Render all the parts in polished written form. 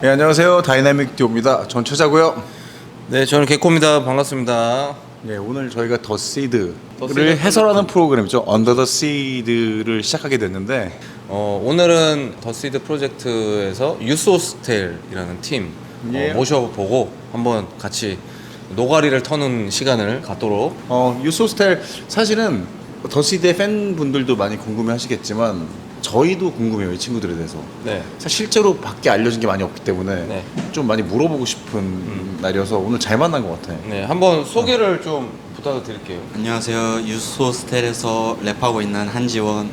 네, 안녕하세요. 다이나믹 듀오입니다. 전 최자고요. 네, 저는 개코입니다. 반갑습니다. 네, 오늘 저희가 더 시드를 시드 해설하는 프로그램이죠. 언더 더 시드를 시작하게 됐는데 오늘은 더시드 프로젝트에서 유소스텔이라는 팀 예. 모셔보고 한번 같이 노가리를 터는 시간을 갖도록. 유소스텔 사실은 더 시드의 팬분들도 많이 궁금해하시겠지만 저희도 궁금해요, 이 친구들에 대해서. 네. 사실 실제로 밖에 알려진 게 많이 없기 때문에 네. 좀 많이 물어보고 싶은 날이어서 오늘 잘 만난 것 같아요. 네, 한번 소개를 좀 부탁드릴게요. 안녕하세요. 유소스텔에서 랩하고 있는 한지원.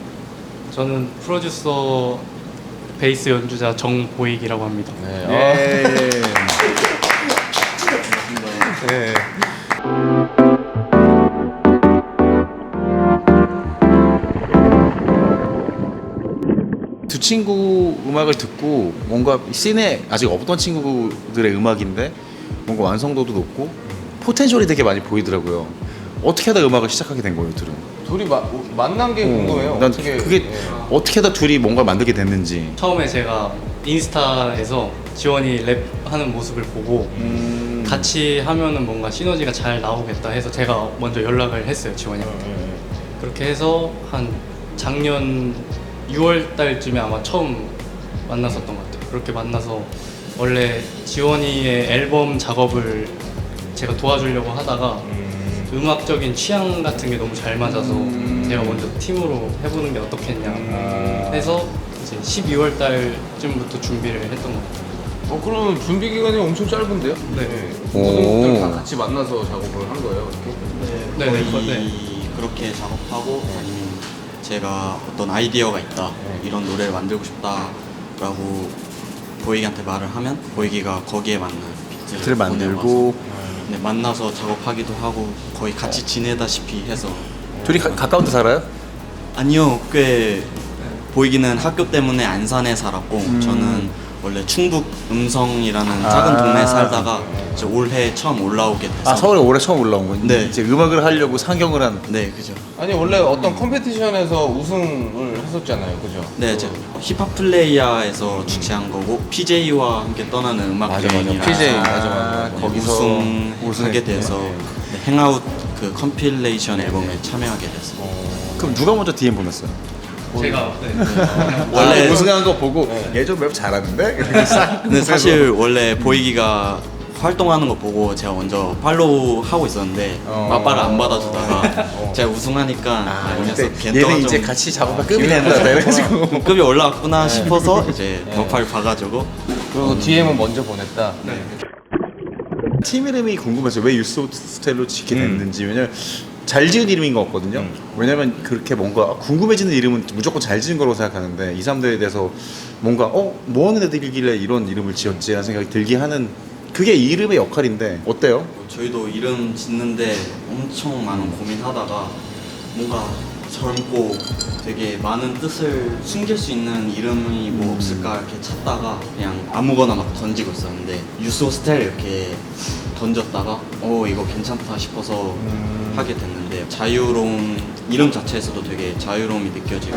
저는 프로듀서 베이스 연주자 정보익이라고 합니다. 네. 예. 네. 두 친구 음악을 듣고 뭔가 씬에 아직 없던 친구들의 음악인데 뭔가 완성도도 높고 포텐셜이 되게 많이 보이더라고요. 어떻게 하다 음악을 시작하게 된 거예요, 둘은? 둘이 만난 게 궁금해요. 난 어떻게, 그게 예. 어떻게 하다 둘이 뭔가 만들게 됐는지. 처음에 제가 인스타에서 지원이 랩하는 모습을 보고 같이 하면은 뭔가 시너지가 잘 나오겠다 해서 제가 먼저 연락을 했어요, 지원이한테. 그렇게 해서 한 작년 6월 달쯤에 아마 처음 만났었던 것 같아요. 그렇게 만나서 원래 지원이의 앨범 작업을 제가 도와주려고 하다가 음악적인 취향 같은 게 너무 잘 맞아서 제가 먼저 팀으로 해보는 게 어떻겠냐 해서 이제 12월 달쯤부터 준비를 했던 것 같아요. 그러면 준비 기간이 엄청 짧은데요? 네. 모든 분들 다 오. 같이 만나서 작업을 한 거예요, 이렇게? 네. 그렇게 작업하고 아니면 제가 어떤 아이디어가 있다, 이런 노래를 만들고 싶다라고 보이기한테 말을 하면 보이기가 거기에 맞는 비트를 비트를 만들고. 네, 만나서 작업하기도 하고 거의 같이 지내다시피 해서. 둘이 가까운 데 살아요? 아니요, 꽤 보이기는 학교 때문에 안산에 살았고 저는 원래 충북 음성이라는 작은 동네에 살다가 이제 올해 처음 올라오게 돼서. 서울에 올해 처음 올라온 거예요? 네. 이제 음악을 하려고 상경을 한. 네, 그죠. 아니 원래 어떤 컴페티션에서 우승을 했었잖아요, 그죠? 네, 이제 힙합 플레이야에서 주최한 거고 PJ와 함께 떠나는 음악 맞아. 여행이라 PJ, 맞아. 거기서 우승하게 돼서 네, 행아웃 그 컴필레이션 앨범에 참여하게 됐어요. 그럼 누가 먼저 DM 보냈어요? 제가 원래 우승한 거 보고 얘 좀 랩 잘하는데? 이렇게 싹. 근데 사실 원래 보이기가 활동하는 거 보고 제가 먼저 팔로우 하고 있었는데 맞바를 안 받아주다가 제가 우승하니까 이 녀석 얘는 겐터가 이제 좀 같이 작업할 급이 된다 이래가지고. 급이 올라왔구나 싶어서 이제 너팔 봐가지고. 그리고 DM은 먼저 보냈다. 팀 이름이 궁금해서 왜 유소스텔로 짓게 됐는지. 왜냐면 잘 지은 이름인 것 같거든요. 왜냐면 그렇게 뭔가 궁금해지는 이름은 무조건 잘 지은 거라고 생각하는데 2, 3대에 대해서 뭔가 뭐 하는 애들이길래 이런 이름을 지었지 하는 생각이 들게 하는, 그게 이름의 역할인데 어때요? 저희도 이름 짓는데 엄청 많은 고민하다가 뭔가 젊고 되게 많은 뜻을 숨길 수 있는 이름이 뭐 없을까 이렇게 찾다가 그냥 아무거나 막 던지고 있었는데 유소스텔 이렇게 던졌다가 이거 괜찮다 싶어서 하게 됐는데, 자유로운 이름 자체에서도 되게 자유로움이 느껴지고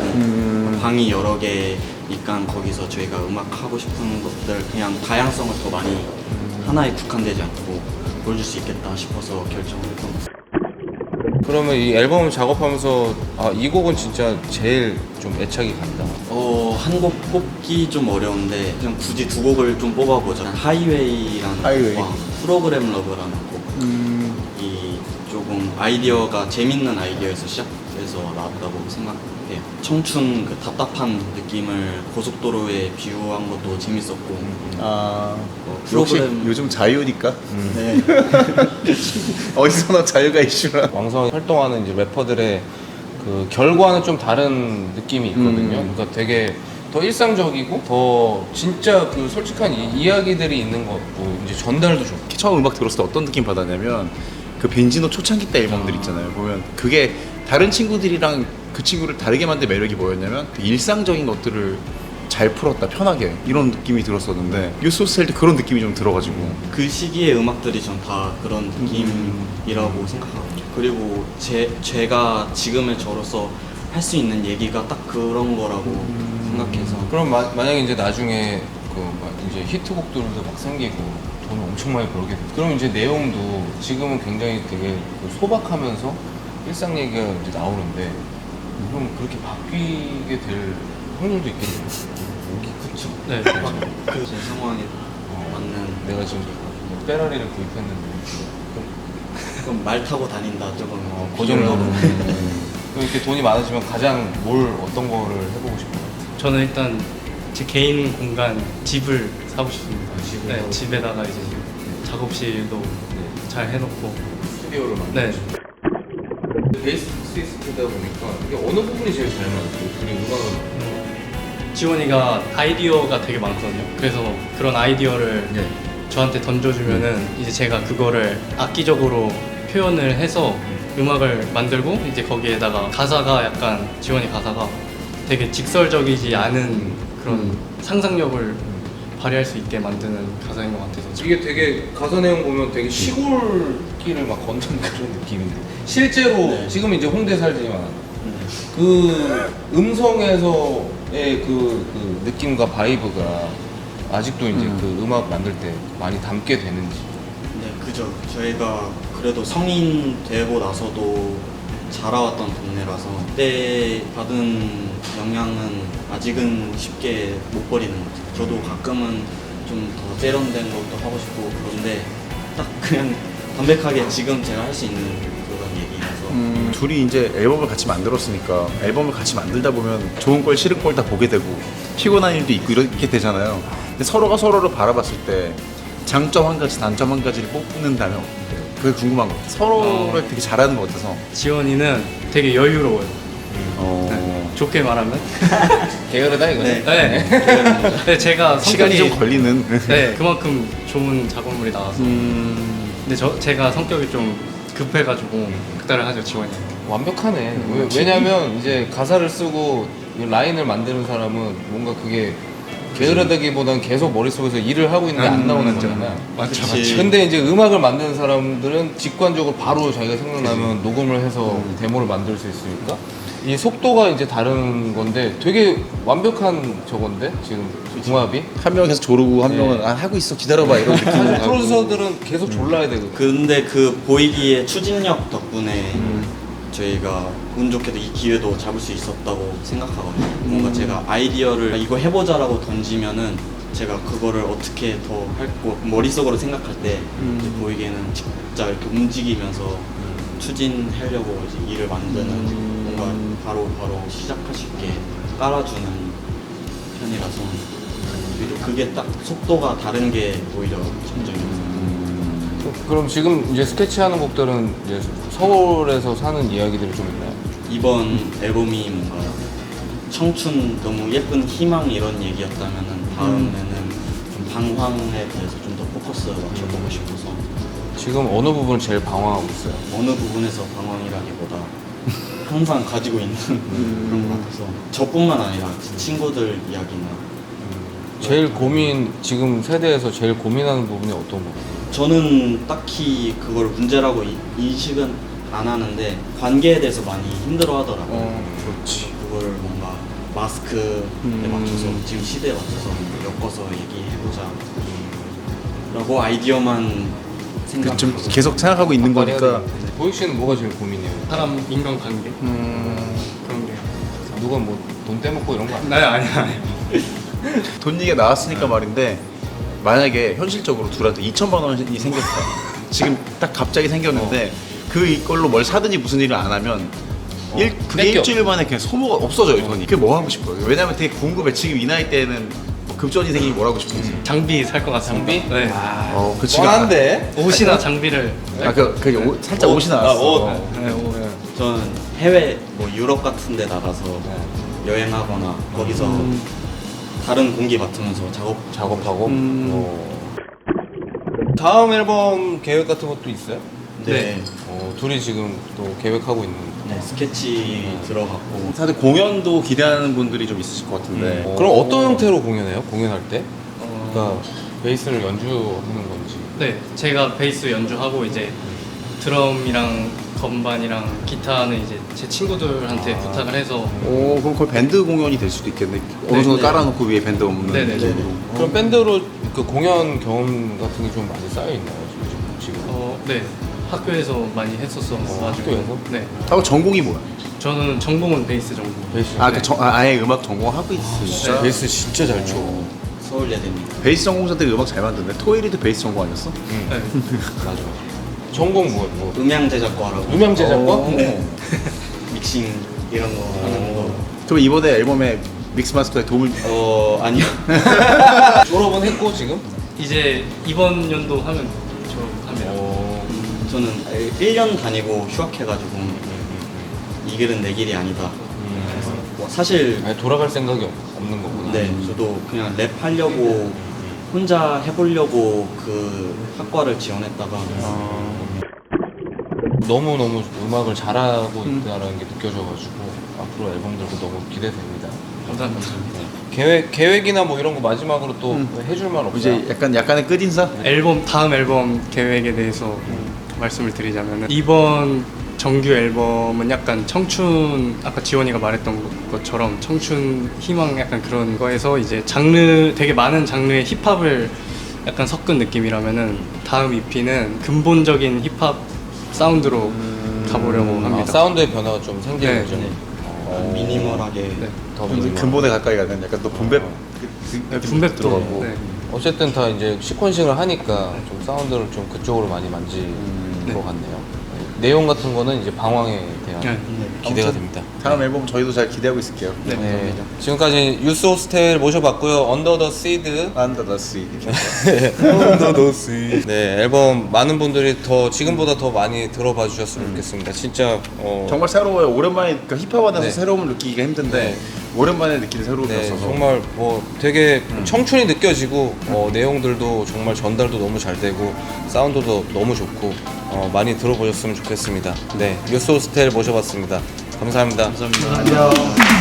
방이 여러 개니까 거기서 저희가 음악 하고 싶은 것들 그냥 다양성을 더 많이 하나에 국한되지 않고 보여줄 수 있겠다 싶어서 결정을 했던 것 같아요. 그러면 이 앨범 작업하면서 이 곡은 진짜 제일 좀 애착이 간다. 한 곡 뽑기 좀 어려운데 그냥 굳이 두 곡을 좀 뽑아보자. 하이웨이라는 하이웨이. 곡과 프로그램 러브라는 곡이 조금 아이디어가 재밌는 아이디어에서 시작해서 나왔다고 생각해요. 청춘 그 답답한 느낌을 고속도로에 비유한 것도 재밌었고 역시 프로그램 요즘 자유니까. 네. 어디서나 자유가 이슈라. 왕성히 활동하는 이제 래퍼들의 그 결과는 좀 다른 느낌이 있거든요. 그러니까 되게 더 일상적이고 더 진짜 그 솔직한 이야기들이 있는 것 같고 이제 전달도 좋고. 처음 음악 들었을 때 어떤 느낌 받았냐면 그 벤지노 초창기 때 앨범들 있잖아요. 보면 그게 다른 친구들이랑 그 친구를 다르게 만든 매력이 뭐였냐면 그 일상적인 것들을 잘 풀었다, 편하게, 이런 느낌이 들었었는데 유소스텔도 그런 느낌이 좀 들어가지고. 그 시기의 음악들이 전 다 그런 느낌이라고 생각하거든요. 그리고 제가 지금의 저로서 할 수 있는 얘기가 딱 그런 거라고 생각해서. 그럼 만약에 이제 나중에 그 막 이제 히트곡들도 막 생기고 돈을 엄청 많이 벌게 돼. 그럼 이제 내용도 지금은 굉장히 되게 그 소박하면서 일상 얘기가 이제 나오는데 그럼 그렇게 바뀌게 될 확률도 있겠네요. 그쵸? 네. 제 상황에 맞는 내가 지금 페라리를 구입했는데 그럼 말 타고 다닌다 조금 그 정도로. 그럼 이렇게 돈이 많으시면 가장 어떤 거를 해보고 싶어요? 저는 일단 제 개인 공간 집을 사고 싶습니다. 집을 네, 사고 집에다가 이제 작업실도 잘 해놓고. 스튜디오를 네. 만드시고 베이시스트다 보니까 이게 어느 부분이 제일 잘 맞아요? 둘이 음악을 지원이가 아이디어가 되게 많거든요. 그래서 그런 아이디어를 저한테 던져주면은 이제 제가 그거를 악기적으로 표현을 해서 음악을 만들고 이제 거기에다가 가사가 약간 지원이 가사가 되게 직설적이지 않은 그런 상상력을 발휘할 수 있게 만드는 가사인 것 같아서 이게 되게 가사 내용 보면 되게 시골길을 막 걷는 그런 느낌인데 실제로 지금 이제 홍대 살지만 그 음성에서의 그 느낌과 바이브가 아직도 이제 그 음악 만들 때 많이 담게 되는지. 네, 그죠. 저희가 그래도 성인 되고 나서도 자라왔던 동네라서 그때 받은 영향은 아직은 쉽게 못 버리는 것 같아요. 저도 가끔은 좀 더 세련된 것도 하고 싶고 그런데 딱 그냥 담백하게 지금 제가 할 수 있는 그런 얘기라서 둘이 이제 앨범을 같이 만들었으니까 앨범을 같이 만들다 보면 좋은 걸 싫은 걸 다 보게 되고 피곤한 일도 있고 이렇게 되잖아요. 근데 서로가 서로를 바라봤을 때 장점 한 가지, 단점 한 가지를 뽑는다면 그게 궁금한 것 같아요. 서로를 되게 잘하는 것 같아서. 지원이는 되게 여유로워요. 좋게 말하면. 게으르다 이거네. 네. 네, 제가 시간이 성격이 좀 걸리는. 네, 그만큼 좋은 작업물이 나와서. 근데 제가 성격이 좀 급해가지고 그따를 하죠, 지원이. 완벽하네. 왜냐면 이제 가사를 쓰고 이 라인을 만드는 사람은 뭔가 그게 게으르다기보단 계속 머릿속에서 일을 하고 있는데 안 나오는 거잖아. 맞죠, 그치. 근데 이제 음악을 만드는 사람들은 직관적으로 바로 자기가 생각나면 녹음을 해서 데모를 만들 수 있으니까 이 속도가 이제 다른 건데 되게 완벽한 저건데 지금 궁합이. 한 명은 계속 조르고 한 명은 아, 하고 있어 기다려봐 이런 느낌으로 사실 가고. 프로듀서들은 계속 졸라야 되거든. 근데 그 보이기의 추진력 덕분에 저희가 운 좋게도 이 기회도 잡을 수 있었다고 생각하거든요. 뭔가 제가 아이디어를 이거 해보자라고 던지면은 제가 그거를 어떻게 더 할고 머릿속으로 생각할 때 이제 보이기에는 진짜 이렇게 움직이면서 추진하려고 이제 일을 만드는 뭔가 바로 시작할 수 있게 깔아주는 편이라서 오히려 그게 딱 속도가 다른 게 오히려 장점이었어요. 그럼 지금 이제 스케치하는 곡들은 이제 서울에서 사는 이야기들이 좀 있나요? 이번 앨범이 뭔가 청춘 너무 예쁜 희망 이런 얘기였다면은 다음에는 좀 방황에 대해서 좀 더 포커스 맞춰보고 싶어서 지금 어느 부분을 제일 방황하고 있어요? 어느 부분에서 방황이라기보다 항상 가지고 있는 그런 것 같아서 저뿐만 아니라 제 친구들 이야기나 제일 지금 세대에서 제일 고민하는 부분이 어떤 거예요? 저는 딱히 그걸 문제라고 인식은 안 하는데 관계에 대해서 많이 힘들어 하더라고요. 그렇지. 그걸 뭔가 마스크에 맞춰서 지금 시대에 맞춰서 엮어서 얘기해보자 라고 아이디어만 생각. 좀 계속 생각하고 있는 거니까. 보익 씨는 뭐가 제일 고민이에요? 사람 인간관계 그런 게. 누가 뭐 돈 떼먹고 이런 거 아니야? 네, 아니야. 돈 얘기가 나왔으니까 말인데 만약에 현실적으로 둘한테 2천만 원이 생겼다. 지금 딱 갑자기 생겼는데 그걸로 뭘 사든지 무슨 일을 안 하면 그게 뺏겨. 일주일 만에 그냥 소모가 없어져요 돈이. 그게 뭐 하고 싶어요? 왜냐면 되게 궁금해. 지금 이 나이 때는 뭐 급전이 생기면 뭘 하고 싶은지. 장비 살 것 같습니다. 장비? 네. 그 지금 뻔한데? 옷이나 장비를. 살짝 옷이 나왔어. 옷. 네, 옷. 저는 해외 뭐 유럽 같은 데 나가서 여행하거나 거기서 다른 공기 맡으면서 작업하고? 다음 앨범 계획 같은 것도 있어요? 네. 둘이 지금 또 계획하고 있는. 네, 스케치 들어갔고 다들 공연도 기대하는 분들이 좀 있으실 것 같은데. 그럼 어떤 형태로 공연해요? 공연할 때? 그러니까 베이스를 연주하는 건지. 네, 제가 베이스 연주하고 이제 드럼이랑 건반이랑 기타는 이제 제 친구들한테 부탁을 해서 오, 그럼 거의 밴드 공연이 될 수도 있겠네. 어느 정도 네. 깔아놓고 위에 밴드 없는 네네네. 느낌으로. 그럼 밴드로 그 공연 경험 같은 게 좀 많이 쌓여 있나요 지금? 네, 학교에서 많이 했었어가지고. 학교에서? 네, 하고 전공이 뭐야? 저는 전공은 베이스 전공. 베이스. 아, 아예 음악 전공하고 있으니까. 베이스 진짜 잘 쳐. 서울예대입니다. 베이스 전공자들이 음악 잘 만드네. 토일이도 베이스 전공 아니었어? 네. 맞아. 전공 뭐? 음향 제작과라고. 음향 제작과? 오. 믹싱 이런 거 하는 거. 그럼 이번에 앨범에 믹스 마스터에 도움을 아니요. 졸업은 했고 지금? 이제 이번 연도 하면 졸업합니다. 저는 1년 다니고 휴학해가지고 이 길은 내 길이 아니다. 그래서 뭐 사실 아니 돌아갈 생각이 없는 거구나. 네, 저도 그냥 랩 하려고 혼자 해보려고 그 학과를 지원했다가 너무 음악을 잘하고 있다는 게 느껴져가지고 앞으로 앨범들도 너무 기대됩니다. 감사합니다. 계획이나 뭐 이런 거 마지막으로 또 해줄 말 없어요? 이제 약간의 끝인사? 다음 앨범 계획에 대해서 말씀을 드리자면 이번 정규 앨범은 약간 청춘, 아까 지원이가 말했던 것처럼 청춘 희망 약간 그런 거에서 이제 되게 많은 장르의 힙합을 약간 섞은 느낌이라면은 다음 EP는 근본적인 힙합 사운드로 가보려고 합니다. 사운드의 변화가 좀 생기는 네. 거죠. 미니멀하게 네. 더 근본에 가까이 가는 약간 또 분배 분배도 들어가고. 네. 어쨌든 다 이제 시퀀싱을 하니까 좀 사운드를 좀 그쪽으로 많이 만진 네. 것 같네요. 네. 내용 같은 거는 이제 방황에 대한 네. 기대가 됩니다. 다음 앨범 저희도 잘 기대하고 있을게요. 네. 네. 지금까지 유스 호스텔 모셔봤고요. 언더 더 시드. 안더 더 씨. 언더 더 시드. 네, 앨범 많은 분들이 지금보다 더 많이 들어봐 주셨으면 좋겠습니다. 진짜 정말 새로워요. 오랜만에 그러니까 힙합 안에서 네. 새로움을 느끼기가 힘든데 네. 오랜만에 느끼는 네, 새로움이었어서 정말 뭐 되게 청춘이 느껴지고 내용들도 정말 전달도 너무 잘 되고 사운드도 너무 좋고 많이 들어보셨으면 좋겠습니다. 네, 유스 호스텔 모셔봤습니다. 감사합니다. 감사합니다. 안녕.